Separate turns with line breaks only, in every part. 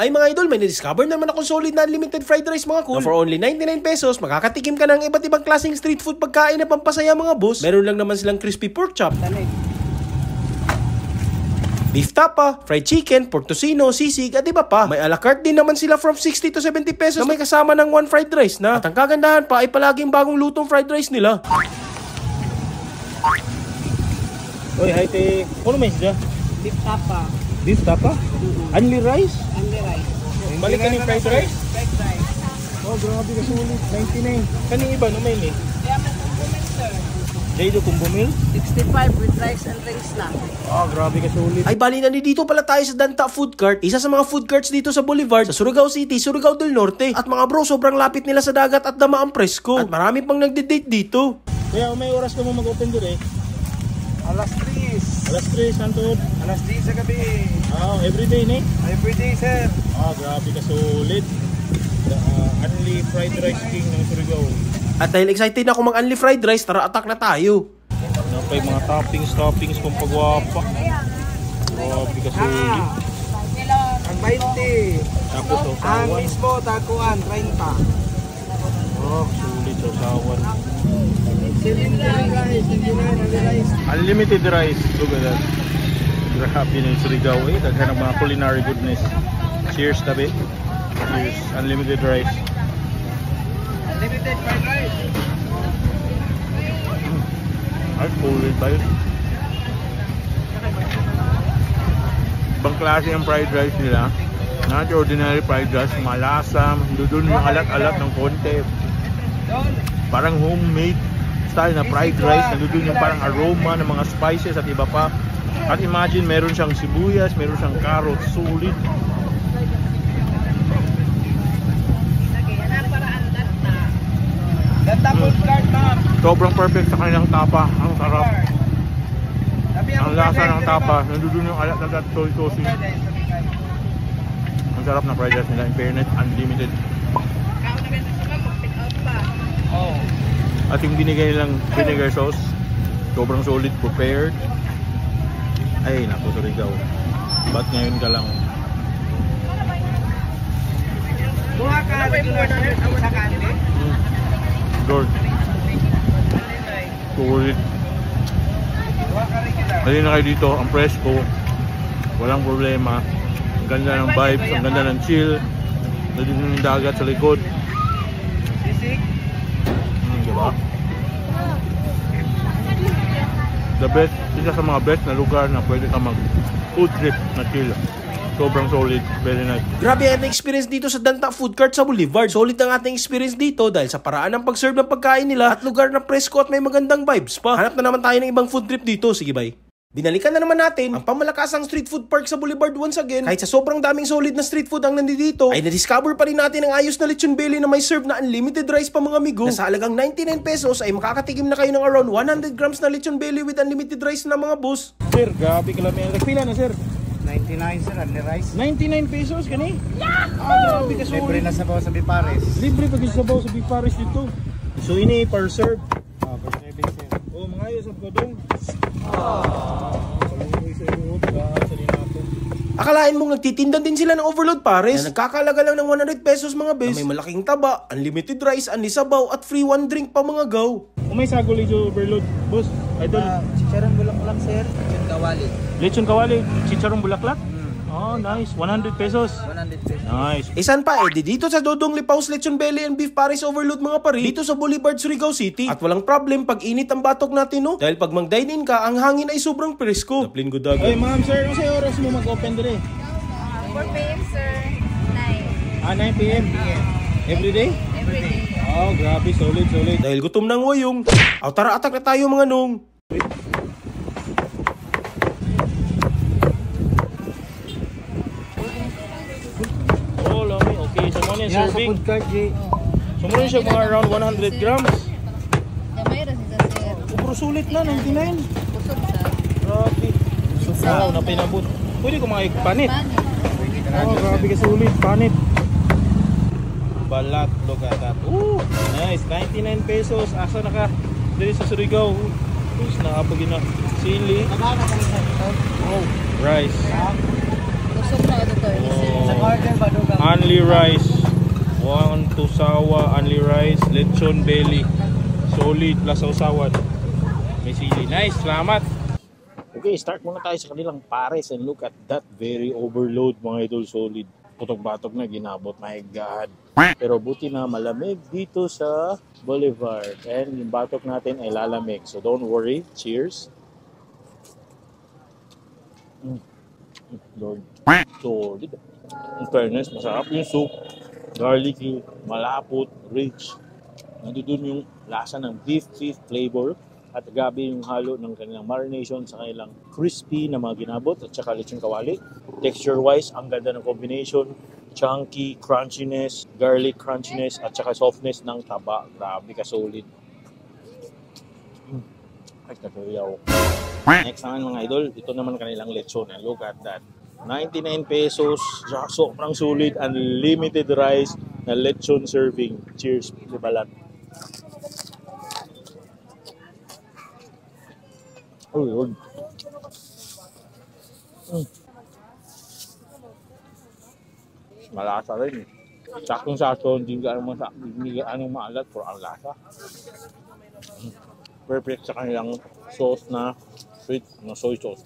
Ay mga idol, may na-discover naman akong solid na unlimited fried rice mga cool. For only 99 pesos, makakatikim ka ng iba't ibang klaseng street food pagkain na pampasaya mga boss. Meron lang naman silang crispy pork chop, beef tapa, fried chicken, pork tocino, sisig, at iba pa. May a la carte din naman sila from 60 to 70 pesos na may kasama ng 1 fried rice na. At ang kagandahan pa ay palaging bagong lutong fried rice nila.
Oy, hi te. Ano may isda?
Beef tapa.
Beef tapa? Only rice?
Only rice.
Balik ka ni fried rice?
Fried rice.
Oh, grabe ka sulit. 99. Kani iba no may ni?
Kaya may kumpumil, sir.
Daydo kumbumil?
65 with rice and rice lang.
Oh, grabe ka sulit.
Ay bali na dito pala tayo sa Danta Food Cart. Isa sa mga food carts dito sa Boulevard, sa Surigao City, Surigao del Norte. At mga bro, sobrang lapit nila sa dagat at dama ang presko. At marami pang nagde-date dito.
Kaya may oras ka mo mag-open doon eh?
Alas 3.
Alas 3, Santod.
Alas 10 sa gabi.
Oh, everyday ni?
Everyday, sir.
Oh, grabe ka sulit. The only fried rice king ng Surigao.
At dahil excited na ako mag-unli fried rice, tara attack na tayo.
Napay mga toppings kung pagwapa. Grabe ka sulit.
Ang 20.
Tapos
Ang
sausawan.
mismo, takuan, 30.
Oh, sulit sausawan.
rice.
Unlimited rice. Look at that. Grabe na yung Surigao eh. Daghan ng mga culinary goodness. Cheers tabi. Cheers. Unlimited rice.
Unlimited fried rice.
Ay, sulit tayo. Ibang klase ang fried rice nila. Not ordinary fried rice. Malasam. Doon yung alat-alat ng konti. Parang homemade style na fried rice. Nandun yung parang aroma ng mga spices at iba pa. At imagine meron siyang sibuyas, meron siyang carrots, sulit.
Ganda food cart, ma'am.
Sobrang perfect sa kanilang tapa. Ang sarap. Ang lasa ng tapa. Nandun yung alat na soy sauce. Ang sarap na fried rice nila. In fairness, unlimited.
Oh.
At yung binigay nilang vinegar sauce, sobrang solid, prepared. Ay, naku, Surigao. Ba't ngayon ka lang?
Buha ka sa kanli.
Lord. Solid.
Buha ka regular.
Dali na kayo dito, ang presko. Walang problema. Ang ganda ng vibes, ang ganda ng chill. Dali yung dagat sa likod.
Sisig.
Diba? The best, isa sa mga best na lugar na pwede ka mag food trip na chill. Sobrang solid, very nice.
Grabe ang experience dito sa Danta Food Cart sa Boulevard. Solid ang ating experience dito dahil sa paraan ng pag-serve ng pagkain nila at lugar na presko at may magandang vibes pa. Hanap na naman tayo ng ibang food trip dito. Sige, bye. Binalikan na naman natin ang pamalakasang street food park sa Boulevard once again. Kahit sa sobrang daming solid na street food ang nandito, ay na-discover pa rin natin ang ayos na lechon belly na may serve na unlimited rice pa mga amigo. Na sa halagang 99 pesos ay makakatikim na kayo ng around 100 grams na lechon belly with unlimited rice na mga boss.
Sir, grabe ka lang. Pila na sir?
99, sir. Only rice.
99 pesos kani? Ah, grabe ka solid.
Libre na sabaw sa Bipares.
Libre pag sabaw sa Bipares dito. So ini per serve.
Per serving, sir.
Oh, mga ayos ang kodong. Saluhay sa iyo, sa linato.
Akalain mong nagtitinda din sila ng overload pares na nagkakalaga lang ng 100 pesos mga bes. Na may malaking taba, unlimited rice, unli sabaw at free one drink pa mga gaw.
Kung may sagol yung overload, boss, idol.
Chicharon bulaklak, sir. Chicharon kawali.
Lechon kawali, chicharong bulaklak. Oh, nice. 100 pesos.
100 pesos.
Nice.
Isan pa dito sa Dodong Lipaus Lechon Belly and Beef Paris Overload mga pari, dito sa Boulevard, Surigao City. At walang problem pag init ang batok natin no. Dahil pag mag-dine in ka, ang hangin ay sobrang presko. Daplin good
Ay, ma'am, sir, ano sa oras mo mag-open dire?
4 p.m. sir, 9.
9 p.m. Every day?
Every day.
Oh, grabe, solid.
Dahil gutom ng wayong, tara atak na tayo mga nong.
Oh, lami. Okay, so muna yung serving.
Food cart, G.
So muna siya mga around 100 grams.
Gamay rin siya sir.
Pero sulit na, 99.
Busog siya.
Grabe. Wow, napinabot. Pwede ko mga panit. Oh, grabe ka sulit. Panit. Balat, look at that. Ooh, nice. 99 pesos. Asa na ka? Dito sa Surigao. Tapos nakapagin na. Sili. Oh, rice.
busog na ito, sir.
Sa order ba dugang?
Only rice. One tusawa, only rice, lechon belly. Solid plus usawan. May sili. Nice, salamat. Okay, start muna tayo sa kanilang pares and look at that very overload mga idol, solid. Putok-batok na ginabot, my God. Pero buti na malamig dito sa Boulevard and yung batok natin ay lalamig. So don't worry. Cheers. Lord. Solid. In fairness, masarap yung soup. Garlicky, malapot, rich. Nandun yung lasa ng beef flavor at gabi yung halo ng kanilang marination sa kanilang crispy na mga ginabot at saka lechon kawali. Texture-wise, ang ganda ng combination. Chunky, crunchiness, garlic crunchiness at saka softness ng taba. Grabe ka solid. Ay, katuyaw. Next naman mga idol, ito naman kanilang lechon. Look at that. 99 pesos, sobrang sulit, unlimited rice na lechon serving. Cheers, libalat. Oh, Lord. Malasa rin. Saktong-sakto, hindi anong maalat, pero ang lasa. Perfect sa kanilang sauce na sweet na soy sauce.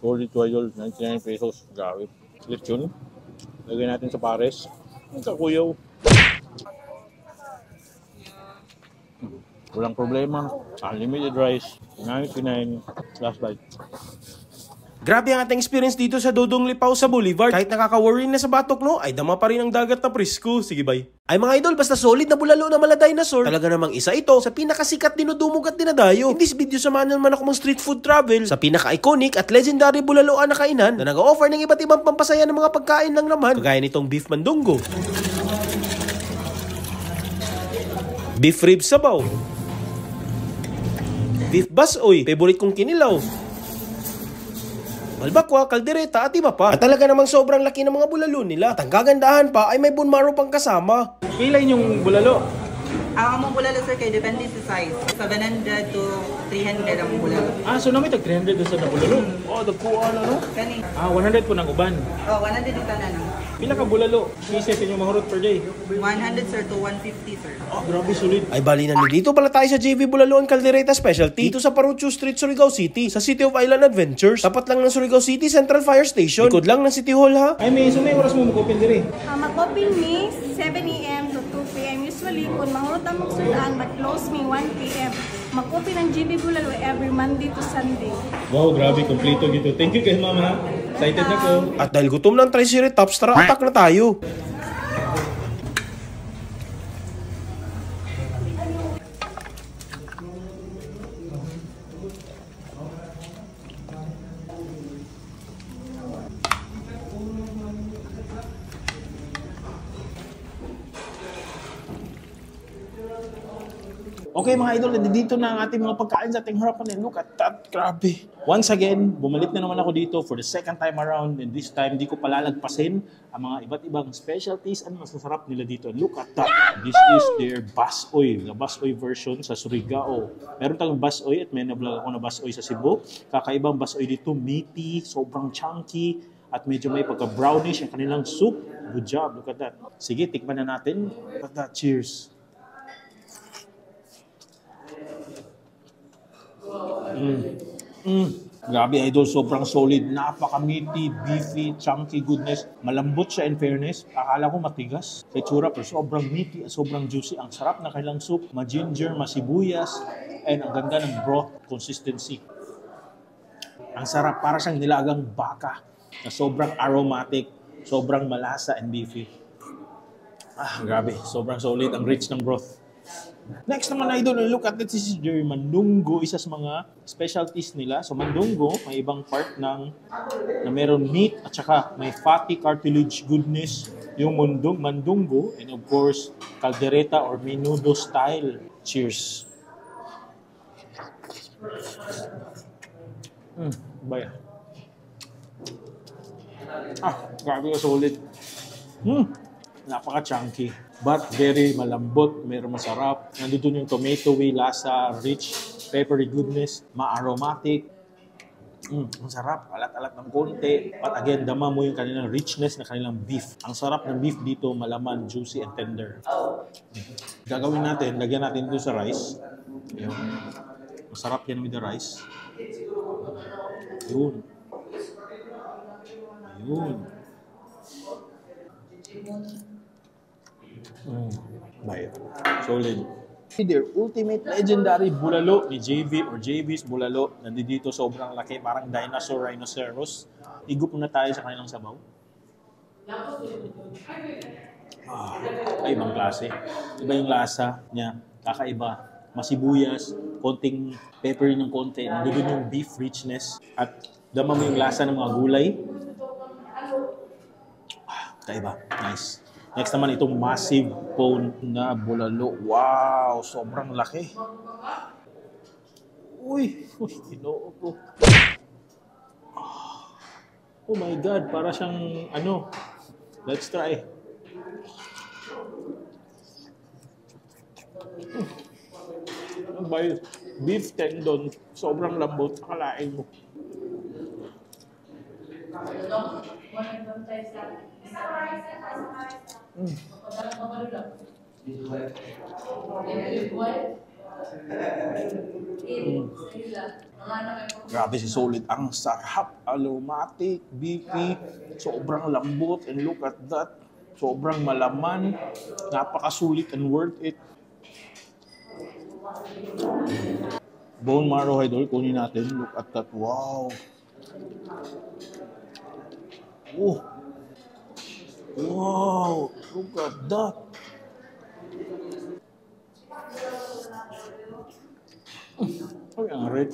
Solid to idol, 99 pesos. Grabe. Lechon. Lagyan natin sa pares. Ang kakuyaw. Walang problema. Unlimited rice. 99 last bite.
Grabe ang ating experience dito sa Dodong Lipaw sa Boulevard. Kahit nakaka-worry na sa batok, no, ay dama pa rin ang dagat na presko. Sige, bye. Ay mga idol, basta solid na bulalo na mala dinosaur. Talaga namang isa ito sa pinakasikat dinudumog at dinadayo. In this video, samahan naman ako mga street food travel sa pinaka-iconic at legendary bulaloan na kainan na nag-offer ng iba't ibang pampasaya ng mga pagkain lang naman. Kagaya nitong beef mandunggo, beef ribs sabaw, beef basoy, favorite kong kinilaw, balbakwa, kaldereta at iba pa. At talaga namang sobrang laki ng mga bulalo nila. At ang kagandahan pa ay may bone marrow pang kasama.
Pilay yung bulalo.
Ang among bulalo sir kay depende sa size. 700 to 300 ang bulalo.
Ah, so namin tag 300 doon sa bulalo. Oh, dagkuha na no?
Kani?
100 po ng uban.
Oh, 100 yung tanan.
Pila ka bulalo? Pieces inyong mahurot per day?
100 sir to 150 sir.
Oh, grabe solid.
Ay bali na dito pala tayo sa JV Bulaloan Caldereta Specialty. Dito sa Parucho Street, Surigao City. Sa City of Island Adventures. Tapat lang ng Surigao City Central Fire Station. Likod lang ng City Hall ha.
Ay, may oras mo mag-open dire.
Mag-open me 7 a.m. to 2 p.m. Usually, kung mahurot ang magsulaan, mag-close me 1 p.m. Mag-open ang JV Bulalo every Monday to Sunday.
Wow, grabe. Kompleto gitu. Thank you kay mama. Excited na ko.
At dahil gutom ng Triceratops, tara attack na tayo.
Okay mga idol, dito na ang ating mga pagkain sa ating harapan. And look at that, grabe. Once again, bumalik na naman ako dito for the second time around. And this time, di ko palalagpasin ang mga iba't ibang specialties and masasarap nila dito. And look at that. This is their basoy, the basoy version sa Surigao. Meron tayong basoy at may nablog ako na basoy sa Cebu. Kakaibang basoy dito, meaty, sobrang chunky, at medyo may pagka-brownish ang kanilang soup. Good job, look at that. Sige, tikman na natin. Look at that, cheers. Grabe idol, sobrang solid, napaka-meaty, beefy, chunky goodness. Malambot siya in fairness. Akala ko matigas sa itsura, pero sobrang meaty at sobrang juicy. Ang sarap na kailang soup, ma-ginger, masibuyas, and ang ganda ng broth consistency. Ang sarap, para siyang nilagang baka na sobrang aromatic, sobrang malasa and beefy. Ah, grabe, sobrang solid, ang rich ng broth. Next naman idol, look at this is their mandunggo, isa sa mga specialties nila. So mandunggo, may ibang part ng na meron meat at saka may fatty cartilage goodness yung mandunggo, and of course caldereta or menudo style. Cheers. Baya. Ah, grabe ka solid. Napaka-chunky. But very malambot, meron masarap. Nandun yung tomatoey, lasa, rich, peppery goodness, ma-aromatic.
Ang sarap. Alat-alat ng konti. But again, dama mo yung kanilang richness na kanilang beef. Ang sarap ng beef dito, malaman, juicy, and tender. Gagawin natin, lagyan natin ito sa rice. Ayun. Masarap yan with the rice. Yun. Yun. Bye. Solid. Their ultimate legendary bulalo ni JV or JV's bulalo. Nandito sobrang laki, parang dinosaur, rhinoceros. Igup muna tayo sa kanilang sabaw. Ay, ibang klase. Iba yung lasa niya, kakaiba. Masibuyas, konting pepper ng konti. Nandito yung beef richness. At dama mo yung lasa ng mga gulay. Kakaiba. Nice. Next naman itong massive bone na bulalo. Wow! Sobrang laki. Uy! Uy! Ginoo ko. Oh my God! Para siyang ano. Let's try. By beef tendon. Sobrang lambot. Akalain mo. Grabe si Solid. Ang sarap. Aromatic, beefy, sobrang lambot. And look at that. Sobrang malaman. Napakasulit and worth it. Bone marrow, idol. Kunin natin. Look at that. Wow. Oh. Wow. Look at that. Ay, ang red.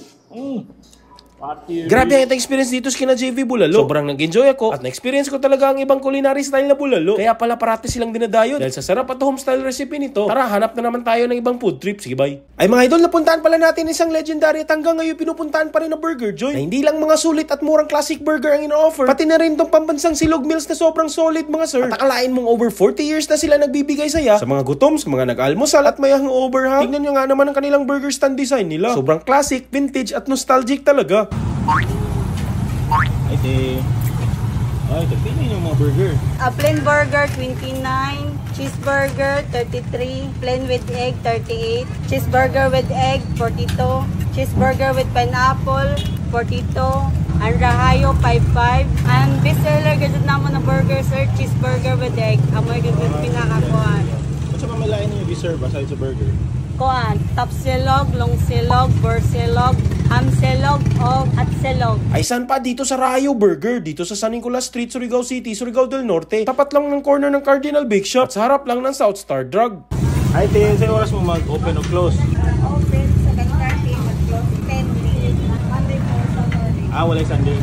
Grabe ang experience dito sa kina JV Bulalo. Sobrang nag-enjoy ako at na-experience ko talaga ang ibang culinary style na bulalo. Kaya pala parati silang dinadayo dahil sa sarap at home style recipe nito. Tara, hanap na naman tayo ng ibang food trip. Sige, bye. Ay mga idol, napuntahan pala natin isang legendary at hanggang ngayon pinupuntahan pa rin na burger joint. Na hindi lang mga sulit at murang classic burger ang ino-offer, pati na rin tong pambansang silog meals na sobrang solid mga sir. At akalain mong over 40 years na sila nagbibigay saya sa mga gutom, sa mga nag-almusal at may hangover ha. Tingnan nyo nga naman ang kanilang burger stand design nila. Sobrang classic, vintage at nostalgic talaga. Ay, tagpinin yung mga burger.
Plain burger, 29. Cheeseburger, 33. Plain with egg, 38. Cheeseburger with egg, 42. Cheeseburger with pineapple, 42. Ang rahayo, 55. And bestseller, gano'n naman na burger, sir. Cheeseburger with egg. Amoy gano'n pinakakuhan.
At sa pamalayan niyo i-serve aside sa burger?
Kuhan, top silog, long silog, bur silog, ham silog, o at silog.
Ay saan pa dito sa Rayo Burger, dito sa San Nicolas Street, Surigao City, Surigao del Norte. Tapat lang ng corner ng Cardinal Bake Shop at sa harap lang ng South Star Drug. Ay, tingin sa oras mo mag-open o close?
Open sa Gangarte, mag-close 10 Monday po sa morning.
Walay Sunday.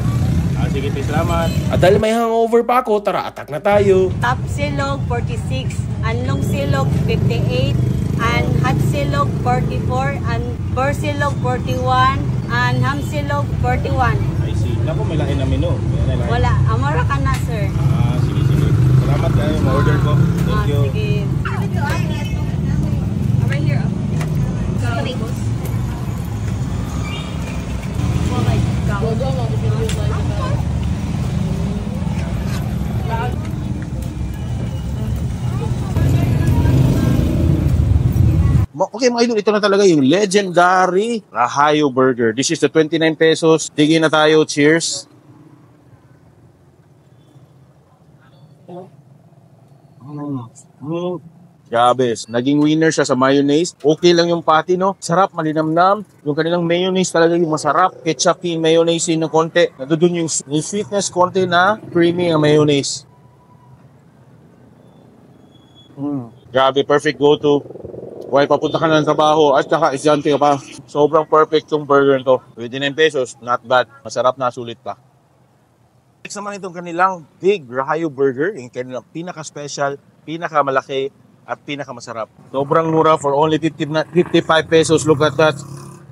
Sige, salamat. At dahil may hangover pa ako, tara, attack na tayo.
Top silog, 46. And long silog, 58. And hot silog, 44. And bur silog, 41. And ham silog, 41.
I see. Naku, may lain na menu.
Wala. Amara ka na, sir.
Sige, sige. Salamat kayo. Ma-order ko. Thank you.
Sige.
Right here.
Okay mga idol, ito na talaga yung legendary Rahayo Burger. This is the 29 pesos. Tigin na tayo. Cheers. Grabe. Naging winner siya sa mayonnaise. Okay lang yung patty, no? Sarap, malinamnam. Yung kanilang mayonnaise talaga yung masarap. Ketchup yung mayonnaise ng konti. Nandun yung sweetness konti na creamy ang mayonnaise. Grabe, perfect go-to. While papunta ka na ng trabaho at saka isyante ka pa. Sobrang perfect yung burger to. 29 pesos, not bad. Masarap na, sulit pa. Next naman itong kanilang Big Rahayo Burger. Yung kanilang pinaka-special, pinaka-malaki, at pinaka-masarap. Sobrang mura for only 55 pesos. Look at that.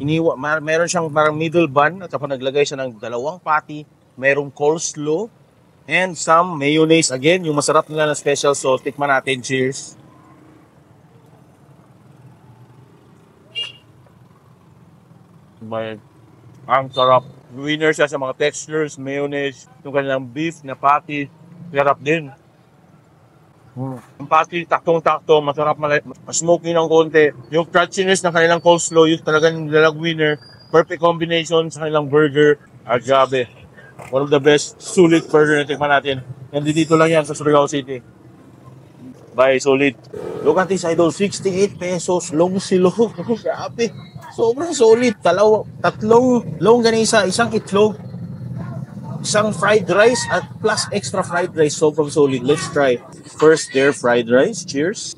Meron siyang parang middle bun at saka naglagay siya ng dalawang patty. Merong coleslaw and some mayonnaise. Again, yung masarap nila na special. So, tikman natin. Cheers. Ang sarap.
Winner siya sa mga textures, mayonnaise, yung kanilang beef na patty, sarap din. Ang patty, taktong-takto, masarap, smoky ng konti. Yung crunchiness ng kanilang coleslaw, yung talagang nilalag winner. Perfect combination sa kanilang burger. Grabe. One of the best sulit burger na tikman natin. Nandito lang yan sa Surigao City. Bye, solid. Look at this, idol. 68 pesos. Long silog. Grabe. Sobrang solid. Tatlong longganisa, isang itlog, isang fried rice, at plus extra fried rice. Sobrang solid. Let's try. First, their fried rice. Cheers.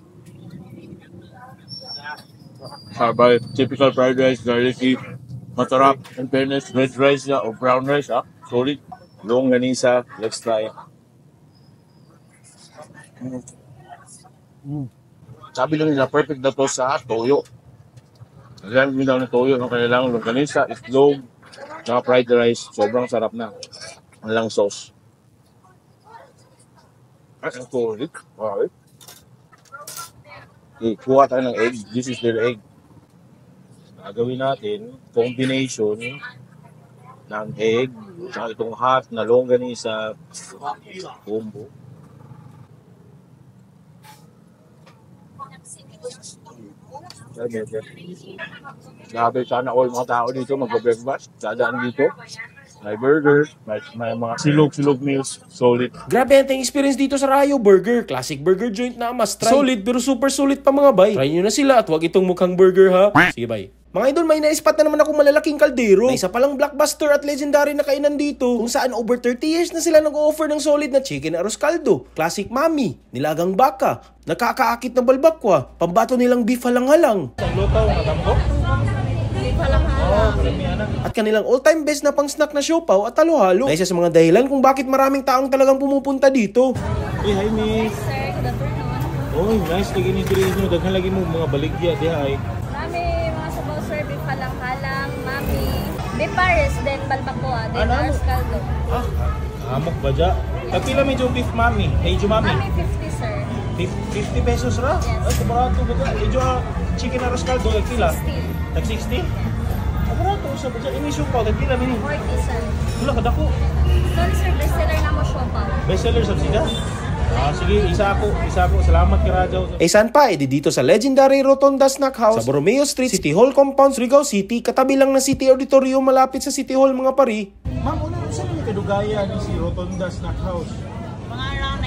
Sabay. Typical fried rice. Garlicky. Masarap. In fairness, red rice na o brown rice. Solid. Longganisa. Let's try. Sabi lang nila, perfect na to sa toyo. Alam mo daw na toyo, ang kanilang longganisa, itlog, saka fried rice. Sobrang sarap na. Walang sauce. Ang solid. Okay. Okay, kuha tayo ng egg. This is their egg. Gagawin natin, combination ng egg, saka itong hot na longganisa, combo. Grabe, sana all mga tao dito mag-breakfast. Dadaan dito. May burger, may mga silog-silog meals. Solid.
Grabe ang experience dito sa Rayo Burger. Classic burger joint na must try. Solid pero super solid pa mga bay. Try nyo na sila at wag itong mukhang burger ha. Sige bay. Mga idol, may na-spot na naman akong malalaking kaldero. May isa palang blockbuster at legendary na kainan dito kung saan over 30 years na sila nag-offer ng solid na chicken arroz caldo, classic mami, nilagang baka, nakakaakit na balbakwa, pambato nilang beef halang-halang.
Ang lutaw, matambo.
At kanilang all-time best na pang-snack na siopaw at halo-halo. Na isa sa mga dahilan kung bakit maraming taong talagang pumupunta dito.
Hey, hi miss.
Sir, good afternoon.
Oh, nice. Lagi ni diri nyo. Daghan lagi mo mga baligya. Di ay.
Mami, mga sabaw sir, beef halang-halang, mami. Beef pares, then balbacoa, then
Ano?
arroz caldo.
Amok ba dya? Tagpila medyo beef mami. Hey, jo mami.
Mami, 50 sir.
50 pesos ra?
Yes.
Ay, kabarato ba dya? Medyo chicken arroz caldo. Tagpila?
60.
Tag 60? Kabarato sa ba dya? Inisyo pa. Tagpila mini.
40 sir.
Wala ka dako.
Sorry sir, bestseller na mo siopaw.
Bestseller sa sida? Sige, isa ako. Salamat kay Rajaw.
Saan pa? Dito sa legendary Rotonda Snack House sa Borromeo Street, City Hall Compound, Surigao City, katabi lang ng City Auditorium malapit sa City Hall mga pari.
Ma'am, una saan may kadugaya ni si Rotonda Snack House?
Mga around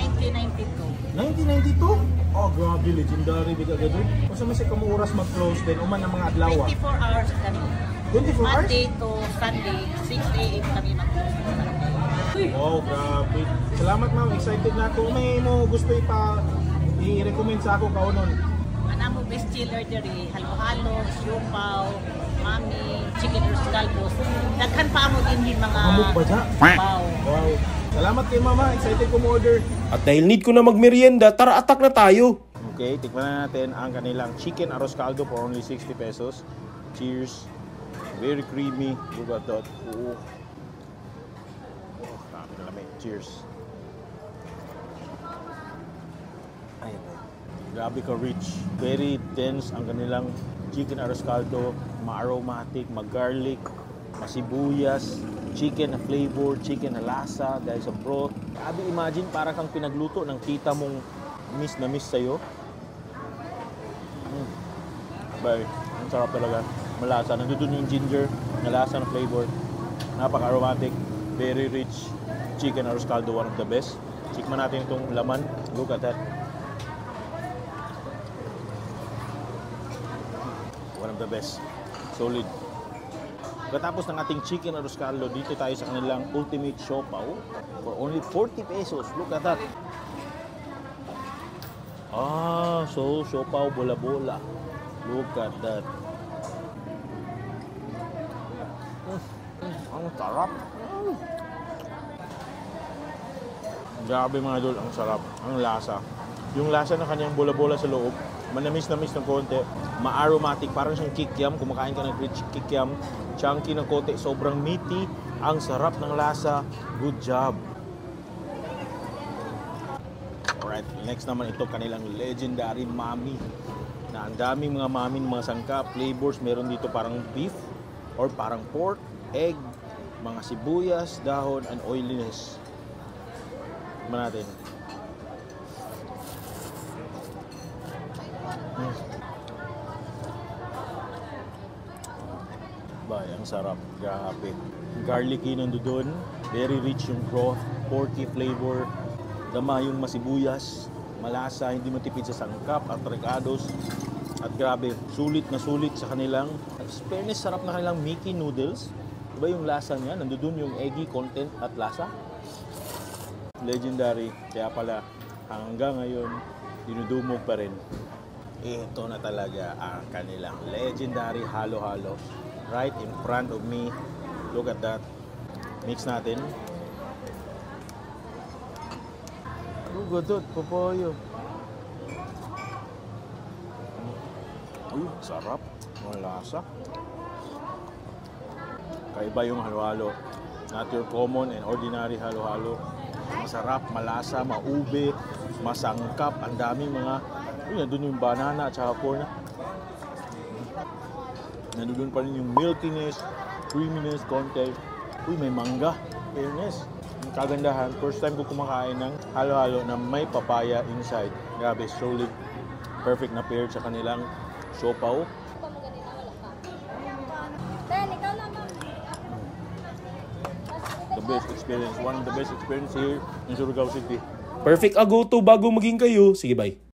1992.
1992? Oh, grabe, legendary biga gado. Kung sa may sa kamuoras mag-close din, uman ang mga adlaw.
24 hours kami.
24 hours?
Monday to Sunday, 6 a.m. kami mag-close.
Oh, grabe. Salamat ma'am, excited na ako. May mo gusto i-recommend sa ako kaunon.
Ano mo best chiller diri, halo-halo, siopaw, mami, chicken arroz caldo. Daghan pa mo din yung mga
Hamok ba dya?
Wow.
Wow. Salamat kay mama, excited ko mo-order.
At dahil need ko na magmerienda, tara atak na tayo.
Okay, tikman na natin ang kanilang chicken arroz caldo for only 60 pesos. Cheers. Very creamy. Look at that. Oh. Cheers. Ayun. Grabe ka rich. Very dense ang kanilang chicken arroz caldo. Ma-aromatic, ma-garlic, masibuyas, chicken na flavor, chicken na lasa dahil sa broth. Grabe, imagine para kang pinagluto ng tita mong miss na miss sa'yo. Bye. Ang sarap talaga. Malasa. Nandun yung ginger, na lasa na flavor. Napaka-aromatic. Very rich. Chicken arroz caldo, one of the best. Tikman natin itong laman. Look at that. One of the best. Solid. Katapos ng ating chicken arroz caldo, dito tayo sa kanilang ultimate siopaw for only 40 pesos. Look at that. So siopaw bola-bola. Look at that. Ang sarap. Grabe mga idol, ang sarap, ang lasa. Yung lasa ng kanyang bola-bola sa loob, manamis-namis ng konti, ma-aromatic, parang siyang kikiam, kumakain ka ng rich kikiam, chunky ng konti, sobrang meaty, ang sarap ng lasa, good job. Alright, next naman ito kanilang legendary mami, na ang daming mga mami ng mga sangka, flavors, meron dito parang beef, or parang pork, egg, mga sibuyas, dahon, and oiliness. Tignan natin. Bay, ang sarap. Grabe. Garlicky nandun. Very rich yung broth. Porky flavor. Dama yung masibuyas. Malasa. Hindi matipid sa sangkap at recados. At grabe, sulit na sulit sa kanilang. At fairness, sarap na kanilang Mickey noodles. Diba yung lasa niya? Nandun yung eggy content at lasa. Legendary. Kaya pala, hanggang ngayon, dinudumog pa rin. Ito na talaga ang kanilang legendary halo-halo. Right in front of me. Look at that. Mix natin. Oh, godot. Papayo. Uy, sarap. Ang lasa. Kaiba yung halo-halo. Not your common and ordinary halo-halo. Masarap, malasa, maube, masangkap. Ang daming mga... Uy, nandun yung banana at saka corn. Nandun pa rin yung milkiness, creaminess, konti. Uy, may mangga. Fairness. Ang kagandahan, first time ko kumakain ng halo-halo na may papaya inside. Grabe, solid. Perfect na paired sa kanilang siopaw. The best experience. One of the best experience here in Surigao City.
Perfect a go-to bago maging kayo. Sige, bye.